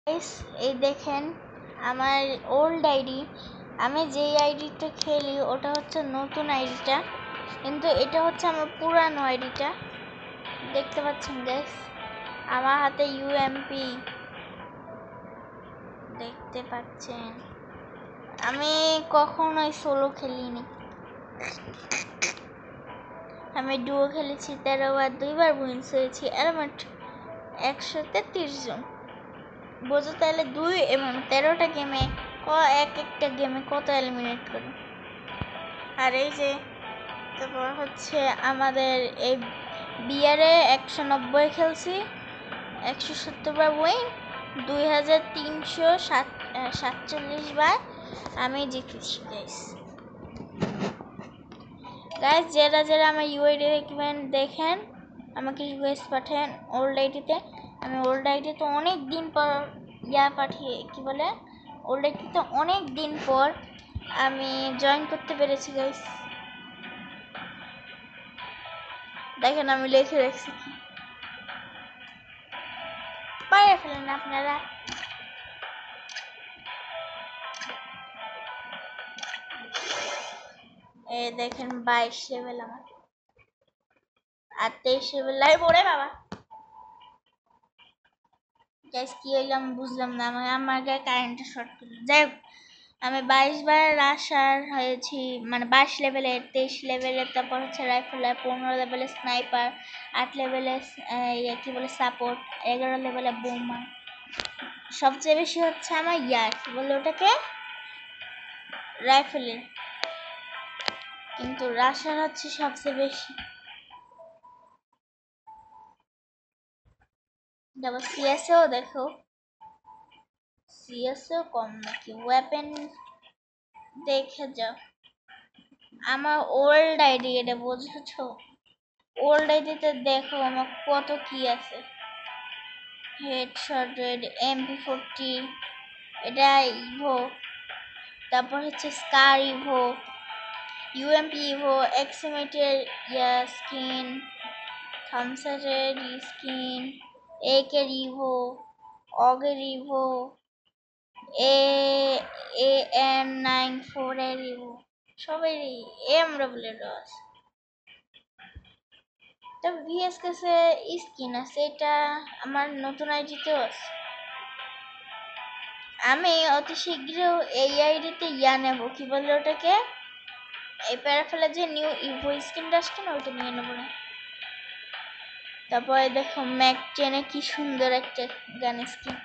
Guys এই দেখেন আমার ওল্ড আইডি। আমি যেই আইডিটা খেলি ওটা হচ্ছে নতুন আইডিটা, কিন্তু এটা হচ্ছে আমার পুরানো আইডিটা। দেখতে পাচ্ছেন গাইস, আমার হাতে ইউএমপি দেখতে পাচ্ছেন। আমি কখনোই সোলো খেলিনি, আমি ডুও খেলেছি 13 বার, 2বার উইন্স হয়েছি। এলিমেন্ট 133 জন, বোঝো তাহলে 2 এবং 13টা গেমে এক একটা গেমে কত এলিমিনেট করি। আর এই যে তারপর হচ্ছে আমাদের এই বিয়ারে 190 খেলছি, 170 বার উইন, 2347 বার আমি জিতেছি। গাইস যারা যারা আমার ইউআইডি দেখেন আমাকে রিকোয়েস্ট পাঠান ওল্ড আইডিতে। আমি ওল্ড আইডিতে অনেক দিন পর পাঠিয়ে কি বলে ওল্ড আইডিতে অনেক দিন পর আমি জয়েন করতে পেরেছি গাইস। দেখেন আমি লিখে রাখছি, কি পারে ফেলেন আপনারা। এই দেখেন 22 লেভেল আমার, আর 23 লেভেল লাইভ। ওরে বাবা গাইস কি হইলাম বুঝলাম না, আমার গায়ে কারেন্টে শর্ট করলো। যাই হোক, আমি 22 বার রাশার হয়েছি, মানে 22 লেভেলের, 23 লেভেলের, তারপর হচ্ছে রাইফেলার, 15 লেভেলের স্নাইপার, 8 লেভেলের কি বলে সাপোর্ট, 11 লেভেলের বোমা। সবচেয়ে বেশি হচ্ছে আমার কি বলে ওটাকে, রাইফেলের, কিন্তু রাশার হচ্ছে সবচেয়ে বেশি। তারপর সিএসও দেখো, সিএসও কম নাকি, ওয়েপেন দেখে যাও। আমার ওল্ড আইডি, এটা বুঝেছো? ওল্ড আইডিতে দেখো আমার কত কি আছে। হেডশট রেড, MP40, এটা ইভো, তারপর হচ্ছে স্কার ইভো, ইউএমপি ইভো, এক্সিমেটের স্কিন, থামসারের স্কিন, একের ইভো, অগের ইভো, AN94 এর ইভো, সবেরই এমডব্লিউর আছে। তবে ভিএস কাছে স্কিন আছে, এটা আমার নতুন আইডিতেও আছে। আমি অতি শীঘ্র এই আইডিতে নেব, কি বলে ওটাকে, এই প্যারাফেলা যে নিউ ইভো স্কিনটা আসছে না, ওইটা নিয়ে নেবো না। তারপরে দেখো ম্যাক 10 কি সুন্দর একটা গান স্কিন।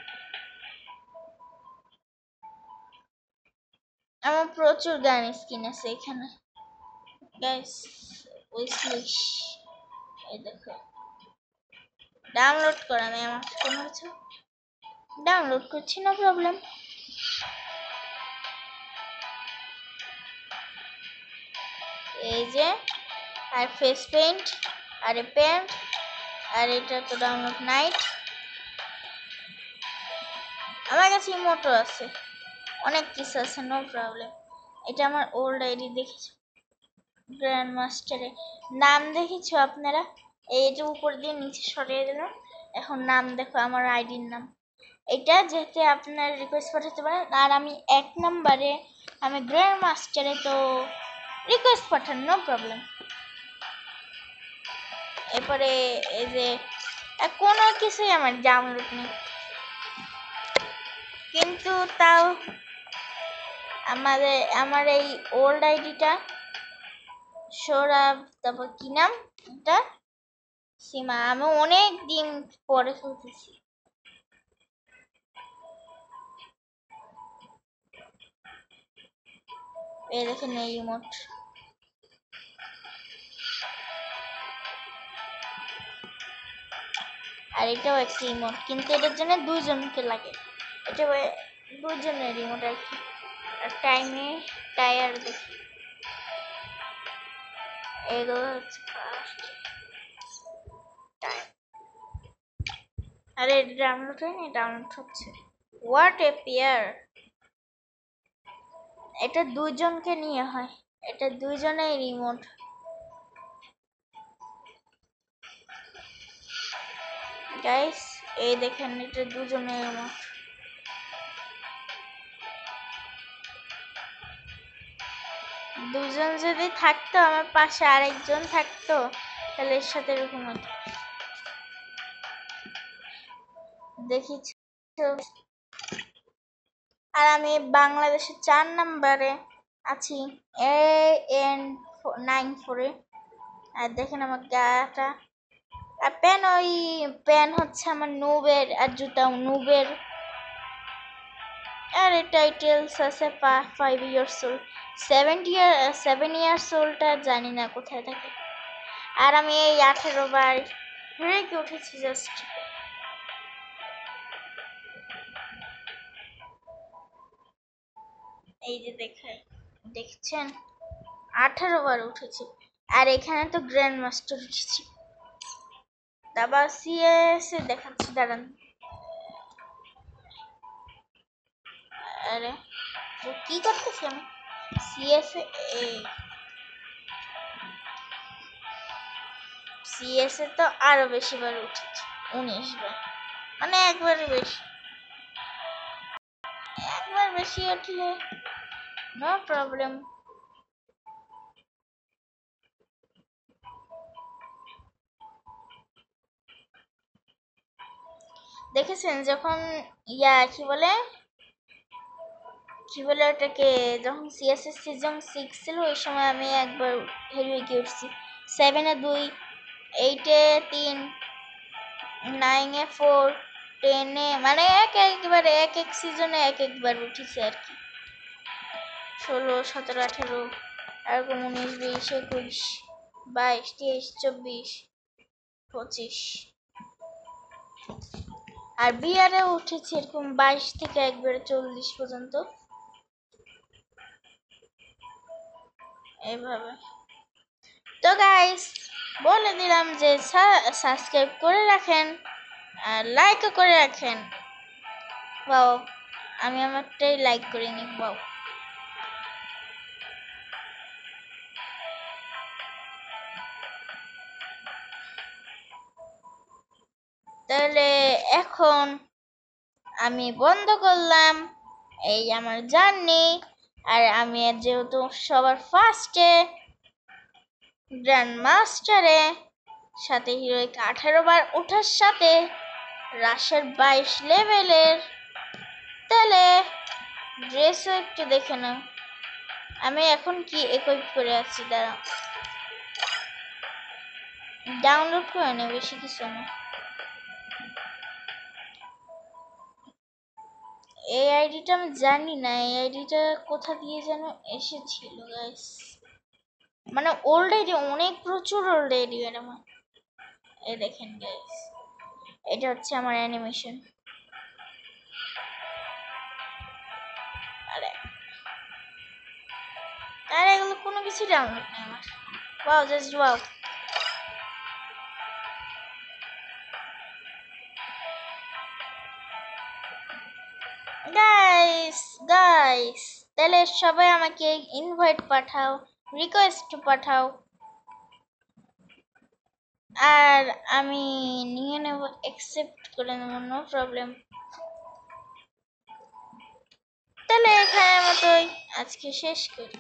আমার প্রচুর গান স্কিন আছে এখানে গাইস। উইশলিশ, এই দেখো ডাউনলোড করা নেই, আমার কোনো কিছু ডাউনলোড করছি, না প্রবলেম। এই যে আর ফেস পেইন্ট, আর পেন্ট, আর এটা তো ডাউনলোড নাইট। আমার কাছে ইমোটো আছে, অনেক কিছু আছে, নো প্রবলেম। এটা আমার ওল্ড আইডি, দেখেছো গ্র্যান্ড মাস্টারে নাম দেখেছো আপনারা? এইটা উপর দিয়ে নিচে সরিয়ে দিলাম, এখন নাম দেখো আমার আইডির নাম। এটা যেতে আপনার রিকোয়েস্ট পাঠাতে পারেন, আর আমি 1 নম্বরে আমি গ্র্যান্ড মাস্টারে, তো রিকোয়েস্ট পাঠান, নো প্রবলেম। এরপরে এই যে কোনো কিছুই আমার ডাউনলোড নেই, কিন্তু তাও আমার এই ওল্ড আইডিটা সৌরভ, তারপর কি নাম এটা, সীমা, আমি অনেক দিন পরে খেলতেছি। এই দেখেন এই ইমোট, আর এটাও একটা ইমোট, কিন্তু এটার জন্য 2 জনকে লাগে, এটা 2 জনের ইমোট আর কি। আর টাইমে টায়ার দেখি, এগুলো হচ্ছে ফার্স্ট টাইম। আরে এটা ডাউনলোড হয়নি, ডাউনলোড হচ্ছে। হোয়াট এ পেয়ার, এটা 2 জনকে নিয়ে হয়, এটা 2 জনের রিমোট। গাইস এই দেখেন এটা 2 জনের রিমোট। দুজন যদি থাকতো, আমার পাশে আরেকজন থাকতো, তাহলে এর সাথে এরকম হতো। দেখিস, আর আমি বাংলাদেশের 4 নম্বরে আছি, AN94-এ। আর দেখেন আমার গাটা, আর প্যান হচ্ছে আমার নুবের, আর জুতা নুবের। আর টাইটেলস আছে 5 ইয়ার্স ওল্ড, 7 ইয়ার্স ওল্ডটা জানি না কোথায় থাকে। আর আমি এই 18 বার রেখে উঠেছি জাস্ট। এই যে দেখছেন 18 বার উঠেছি। আর এখানে তো গ্র্যান্ড মাস্টার উঠেছি। তারপর সিএস দেখাচ্ছি, দাঁড়ান। আরে কি করতেছি আমি? সিএস এ তো আরো বেশি বার উঠেছি, 19 বার, মানে একবার বেশি উঠলে নো প্রবলেম। দেখেছেন যখন কি বলে ওটাকে, যখন সিএসএস সিজন 6 ছিল, ওই সময় আমি একবার হেরোইকে উঠছি। 7-এ 2, 8-এ 3, 9-এ 4, 10-এ, মানে একবারে এক সিজনে একবার উঠেছি আর কি। 16, 17, 18, এরকম 19, 20, 21, 22, 23, 24, 25। আর বিয়ারে উঠেছি এরকম 22 থেকে একবারে 40 পর্যন্ত, এইভাবে। তো গাইস, বলে দিলাম যে সাবস্ক্রাইব করে রাখেন আর লাইকও করে রাখেন। বাও, আমি আমারটাই লাইক করিনি। বাও, তাহলে এখন আমি বন্ধ করলাম এই আমার জার্নি। আর আমি যেহেতু সবার ফার্স্টে গ্র্যান্ড মাস্টারে, সাথে হিরোইক 18 বার ওঠার সাথে রাশের 22 লেভেলের, তাহলে ড্রেসও একটু দেখে নাও। আমি এখন কি ইকুইপ করে আছি, দাঁড়াও ডাউনলোড করে নে, বেশি কিছু না। এই আইডিটা আমি জানি না, এই আইডিটা কোথা দিয়ে যেন এসেছিল গাইস, মানে ওল্ড আইডি, অনেক প্রচুর ওল্ড আইডি এটা আমার। এই দেখেন গাইস, এটা হচ্ছে আমার অ্যানিমেশন। আরে আরে এগুলো কোনো কিছু ডাউনলোড নেই আমার। Wow, just wow. Guys guys, তাহলে সবাই আমাকে ইনভাইট পাঠাও, রিকোয়েস্ট পাঠাও, আর আমি নিয়ে নেব, অ্যাকসেপ্ট করে নেব, নো প্রবলেম। তাহলে এখানের মতোই আজকে শেষ করি।